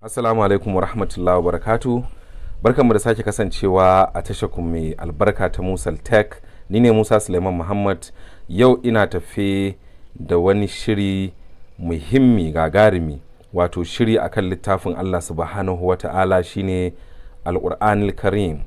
Assalamu alaikum wa rahmatullahi wa barakatu. Barkanmu da sake kasancewa a tashar mai albarka ta Musal Tech. Ni ne Musa Suleiman Muhammad. Yau ina tafe da wani shiri muhimmi gagarumi, wato shiri akan littafin Allah subhanahu wa ta'ala shine Alqur'anil Karim.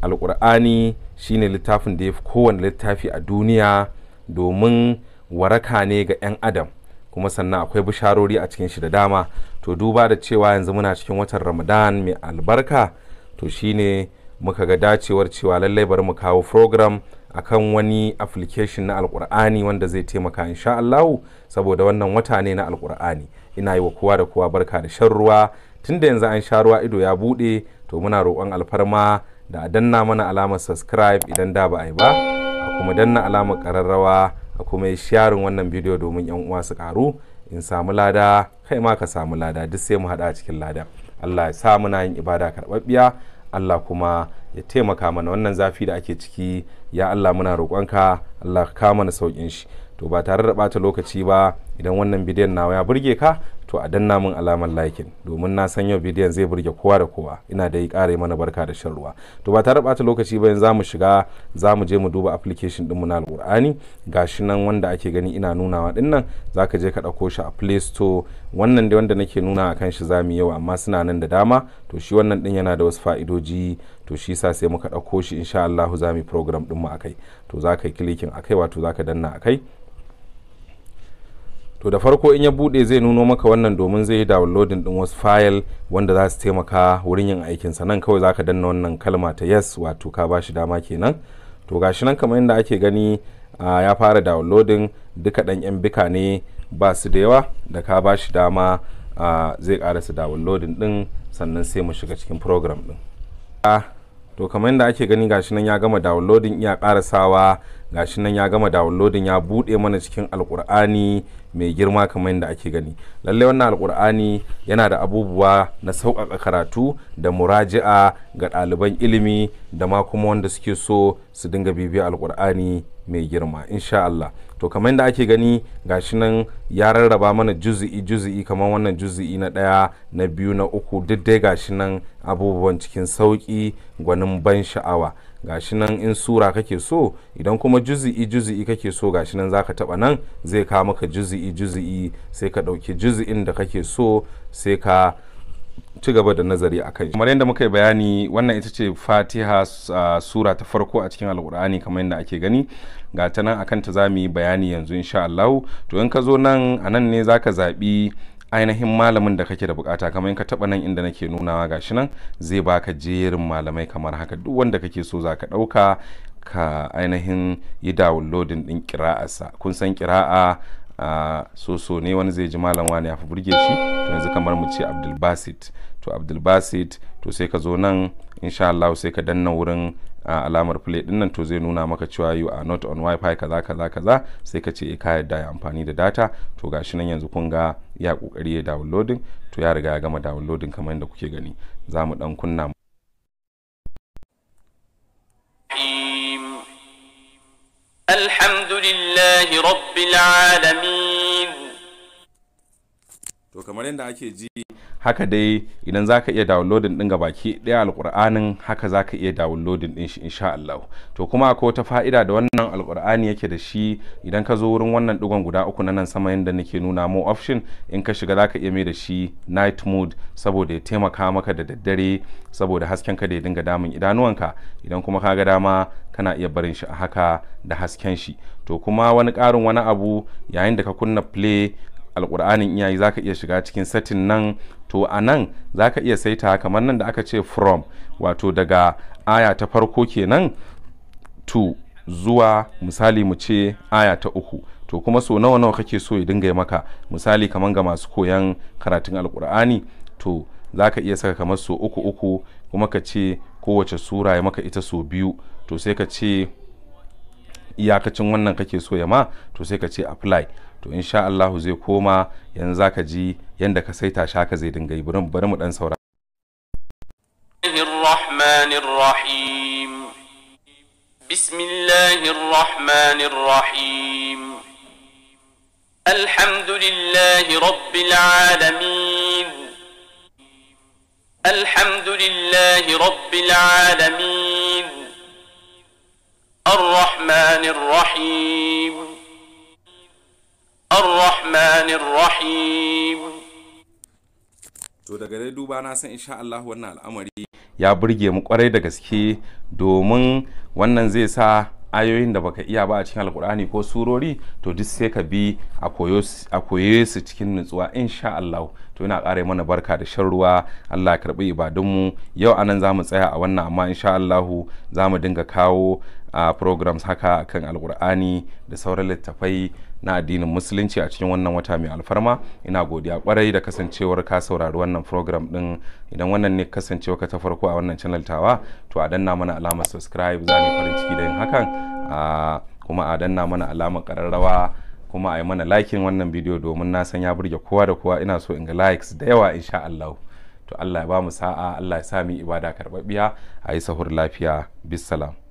Alqur'ani shine littafin da ya fi kowane littafi a duniya domin waraka ne ga 'yan adam, kuma sannan akwai bisharori a cikin shi da dama. To duba da cewa yanzu muna cikin watan Ramadan mai albarka, to shine muka ga dacewar cewa lallai bari mu kawo program akan wani application na Alqur'ani wanda zai taimaka insha Allah, saboda wannan wata ne na Alqur'ani. Ina yi wa kowa da kowa barka da shan ruwa. Tunda yanzu an sha ruwa ido ya bude, to muna roƙon alfarma da a danna mana alamar subscribe idan da ba a yi ba, a kuma danna alamar ƙararrawa, a kuma yi sharing wannan bidiyo domin 'yan uwa su karu, in samu lada kai ma ka samu lada, duk sai mu hada a cikin lada. Allah ya sa muna yin ibada karɓaɓɓiya, Allah kuma ya taimaka mana wannan zafi da ake ciki. Ya Allah muna roƙonka, Allah ka mana saukin shi. To ba tare da bata lokaci ba, idan wannan bidiyon nawa ya burge ka, to a danna min alamar likin, domin na san yau bidiyon zai burge kowa da kowa. Ina da yi ƙare mana barka da shan ruwa. To ba tare da bata lokaci ba, yanzu zamu shiga, zamu je mu duba application din mu na Alqur'ani. Gashi nan wanda ake gani ina nunawa din nan, zaka je ka dauko shi a Play Store. Wannan dai wanda nake nuna akan shi zamu yau, amma suna nan da dama. To shi wannan din yana da wasu fa'idoji, to shi sa sai muka dauko shi, insha Allah zamu yi program din mu akai. To zaka yi clicking akai, wato zaka danna akai. To da farko in ya bude zai nuno maka wannan domin zai yi downloading din wasu file wanda za su taimaka wurin yin aikinsa. Nan kawai zaka danna wannan kalma ta yes, wato ka bashi dama kenan. To gashi nan kamar yadda ake gani ya fara downloading, duka dan yan bika ne, ba su da yawa. Da ka bashi dama zai karasa downloading din, sannan sai mu shiga cikin program din. To kamar yadda ake gani gashi nan ya gama downloading, iya karasawa. Gashi nan ya gama downloading, ya bude mana cikin Alqur'ani mai girma kamar yadda ake gani. Lallai wannan Alqur'ani yana da abubuwa na sauƙaƙa karatu da muraji'a ga ɗaliban ilimi da ma kuma wanda suke so su dinga bibiyar Alqur'ani mai girma insha Allah. To kamar yadda ake gani gashi nan ya rarraba mana juzi'i kamar wannan juzi'i na 1, na 2, na 3, duk dai gashi nan abubuwan cikin sauƙi gwanin ban sha'awa. Gashi nan in sura kake so, idan kuma juzi'i kake so, gashi nan zaka taba nan, zai kawo maka juzi'i, sai ka dauki juzi'in da kake so, sai ka ci gaba da nazari akan shi. Kamar yadda muka yi bayani, wannan ita ce Fatiha, sura ta farko a cikin Alqur'ani kamar yadda ake gani. Ga ta nan akan ta zamu yi bayani yanzu insha Allah. To in ka zo nan, anan ne zaka zabi ainihin malamin da kake da bukata. Kamar in ka taba nan inda nake nunawa, gashi nan zai baka jerin malamai kamar haka. Duk wanda kake so zaka dauka ka ainihin yi downloading din qira'arsa. Kun san qira'a so ne wani zai ji malam wani ya fi burge shi. To yanzu kamar mu ce Abdul Basit. To Abdul Basit, to sai ka zo nan insha Allah, sai ka danna wurin alamar play din nan, to zai nuna maka cewa you are not on wifi kaza, sai ka ce ka yadda ya amfani da data. To gashi nan yanzu kun ga ya kokari ya downloading, to ya riga ya gama downloading kamar yadda kuke gani. Za mu dan kunna. Alhamdulillahi rabbil alamin. To kamar yadda ake ji haka dai, idan zaka iya downloading din gabaki daya Alqur'anin, haka zaka iya downloading din shi insha Allah. To kuma akwai wata fa'ida da wannan Alqur'ani yake da shi. Idan ka zo wurin wannan digon guda 3 na nan sama yanda nake nuna mu option, in ka shiga zaka iya mai da shi night mode, saboda ya taimaka maka da daddare, saboda hasken ka da ya dinga damun idanuwanka. Idan kuma ka ga dama kana iya barin shi a haka da hasken shi. To kuma wani ƙarin wani abu, yayin da ka kunna play Alqur'anin iyayi, zaka iya shiga cikin setting nan. To a nan zaka iya saita kamar nan da aka ce from, wato daga aya ta farko kenan to zuwa misali mu ce aya ta 3. to kuma so nawa kake so ya dinga maka. Misali kamar ga masu koyan karatun Alqur'ani, to zaka iya saka kamar so 3 kuma ka ce kowace sura ya maka ita so 2. to sai ka ce iyakacin wannan kake so ya ma, to sai ka ce apply. To insha Allah zai koma, yanzu zaka ji yanda ka saita shi haka zai dinga yi. Bari mu dan saurara. Bismillahir Rahmanir Rahim. Alhamdulillahi Rabbil Alamin. alhamdulillahi rabbil alamin arrahmanir rahim arrahmanir rahim. To daga dai duba na san insha Allah wannan al'amari ya burge mu kwarai da gaske, domin wannan zai sa ayoyin da baka iya ba a cikin alkur'ani ko surori to duk sai ka bi a koye su cikin nutsuwa insha Allah. To ina ƙara mana barka da shan ruwa, Allah ya karɓi ibadunmu. Yau anan za mu tsaya a wannan, amma insha Allah za mu dinga kawo programs haka akan alkur'ani da sauran littafai na addinin musulunci a cikin wannan wata mai alfarma. Ina godiya kwarai da kasancewar ka saurari wannan program din. Idan wannan ne kasancewa ka ta farko a wannan channel tawa, to a danna mana alamar subscribe, za mu farin ciki da yin hakan, kuma a danna mana alamar kararrawa, kuma a yi mana likin wannan bidiyo domin na san ya burge kowa da kowa. Ina so in ga likes da yawa insha Allah. To Allah ya ba mu sa'a, Allah ya sa mu ibada karɓaɓɓiya. A yi sahur lafiya, bisalam.